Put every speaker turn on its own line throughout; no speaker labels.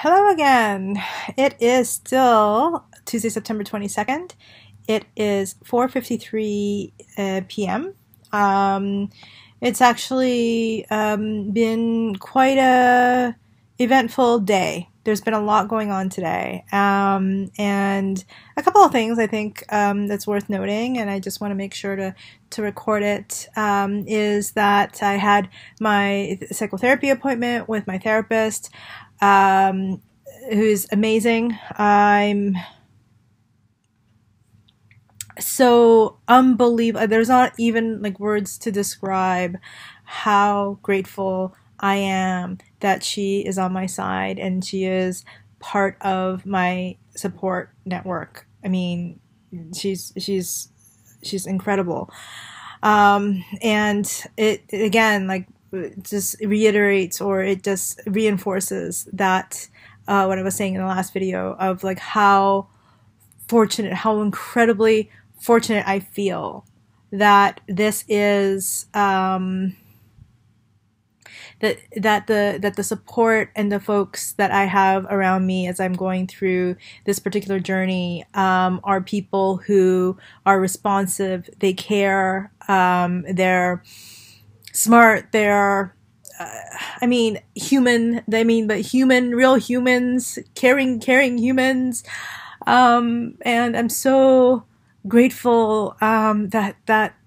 Hello again. It is still Tuesday, September 22nd. It is 4:53 p.m. It's actually been quite a eventful day. There's been a lot going on today, and a couple of things I think that's worth noting, and I just want to make sure to record it. Is that I had my psychotherapy appointment with my therapist, um, who's amazing. I'm so unbelievable. There's not even like words to describe how grateful I am that she is on my side and she is part of my support network. I mean, she's incredible. And it again, like, it just reiterates, or it just reinforces that what I was saying in the last video of like how fortunate, how incredibly fortunate I feel that this is that the support and the folks that I have around me as I'm going through this particular journey are people who are responsive, they care, they're smart, they're human. But human, real humans, caring humans. And I'm so grateful that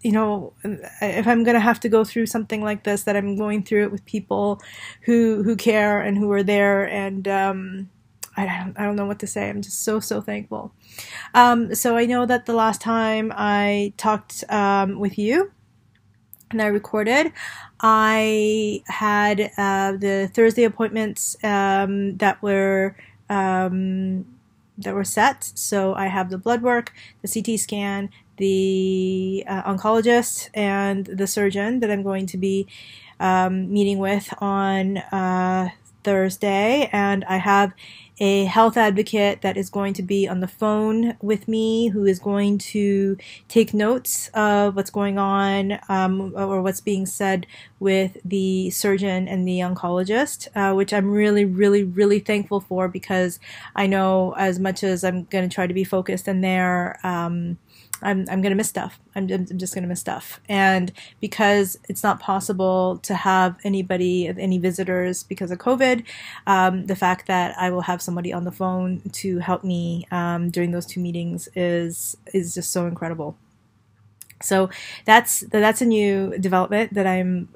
if I'm gonna have to go through something like this, that I'm going through it with people who care and who are there. And I don't know what to say. I'm just so thankful. So I know that the last time I talked with you and I recorded, I had the Thursday appointments that were set. So I have the blood work, the CT scan, the oncologist, and the surgeon that I'm going to be meeting with on Thursday. And I have a health advocate that is going to be on the phone with me, who is going to take notes of what's going on, or what's being said with the surgeon and the oncologist, which I'm really thankful for, because I know as much as I'm going to try to be focused in there, I'm going to miss stuff. I'm just going to miss stuff. And because it's not possible to have any visitors because of COVID, the fact that I will have somebody on the phone to help me during those two meetings is just so incredible. So that's a new development that I'm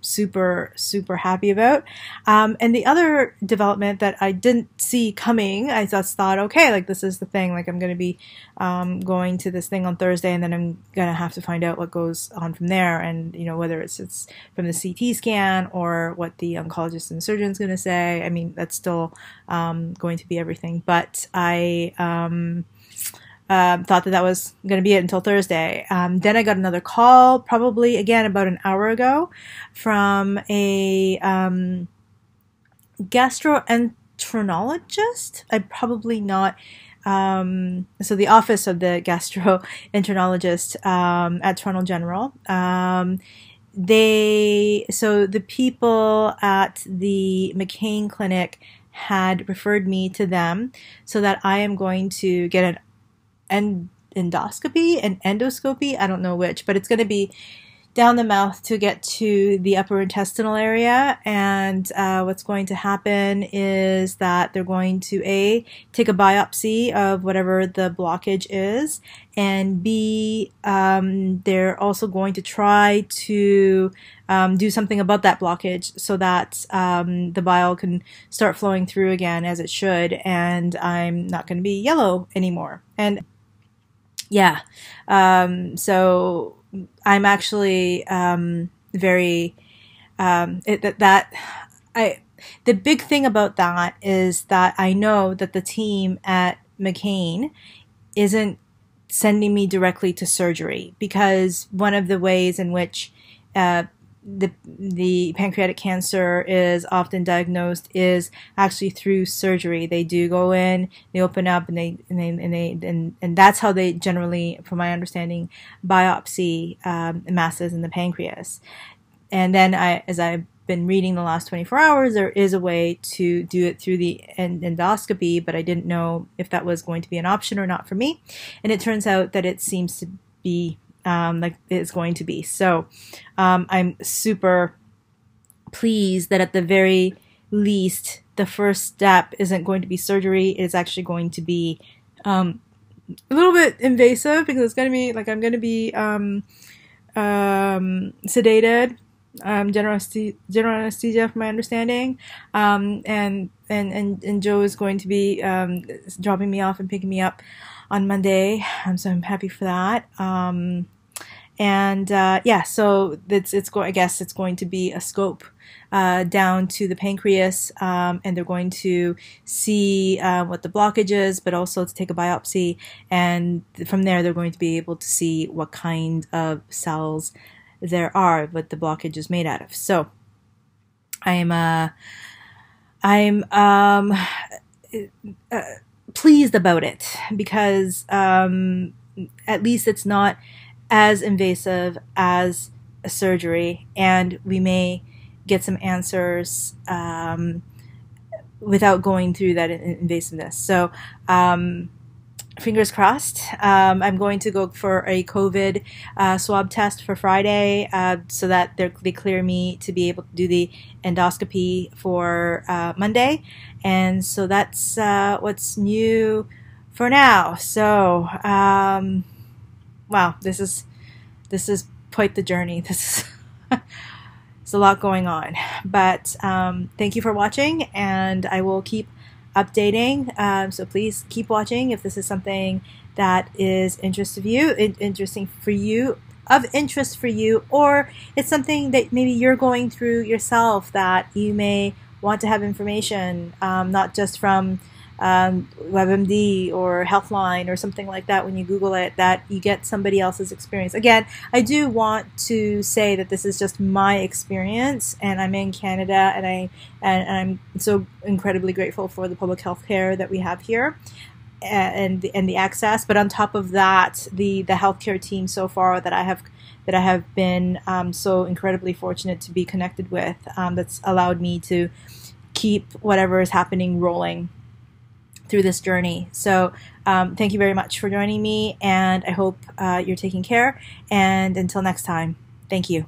super happy about. And the other development that I didn't see coming, I just thought, okay, like, this is the thing. Like, I'm going to be going to this thing on Thursday, and then I'm going to have to find out what goes on from there. And whether it's from the CT scan or what the oncologist and the surgeon is going to say. I mean, that's still going to be everything. But I thought that was going to be it until Thursday. Then I got another call, probably again about an hour ago, from a gastroenterologist. I'm probably not. So the office of the gastroenterologist at Toronto General. So the people at the McCain Clinic had referred me to them, so that I am going to get an endoscopy, an endoscopy, I don't know which, but it's going to be down the mouth to get to the upper intestinal area. And what's going to happen is that they're going to take a biopsy of whatever the blockage is, and B, they're also going to try to do something about that blockage, so that the bile can start flowing through again as it should, and I'm not going to be yellow anymore. And yeah, so I'm actually very the big thing about that is that I know that the team at McCain isn't sending me directly to surgery, because one of the ways in which the pancreatic cancer is often diagnosed is actually through surgery. They do go in, they open up, and that's how they generally, from my understanding, biopsy masses in the pancreas. And then as I been reading the last 24 hours, there is a way to do it through the endoscopy, but I didn't know if that was going to be an option or not for me. And it turns out that it seems to be like it's going to be. So I'm super pleased that at the very least, the first step isn't going to be surgery. It's actually going to be a little bit invasive, because it's going to be like I'm going to be sedated, general anesthesia from my understanding, and Joe is going to be dropping me off and picking me up on Monday, so I'm happy for that. Yeah, so I guess it's going to be a scope down to the pancreas, and they're going to see what the blockage is, but also to take a biopsy, and from there they're going to be able to see what kind of cells there are, what the blockage is made out of. So I'm pleased about it, because at least it's not as invasive as a surgery, and we may get some answers without going through that invasiveness. So fingers crossed. I'm going to go for a COVID swab test for Friday, so that they clear me to be able to do the endoscopy for Monday. And so that's what's new for now. So wow, this is quite the journey. This is it's a lot going on, but thank you for watching, and I will keep updating. So please keep watching if this is something that is interesting for you, or it's something that maybe you're going through yourself, that you may want to have information, not just from WebMD or Healthline or something like that. When you Google it, that you get somebody else's experience. Again, I do want to say that this is just my experience, and I'm in Canada, and I'm so incredibly grateful for the public health care that we have here, and the access. But on top of that, the healthcare team so far that I have been so incredibly fortunate to be connected with, that's allowed me to keep whatever is happening rolling through this journey. So thank you very much for joining me, and I hope you're taking care, and until next time, thank you.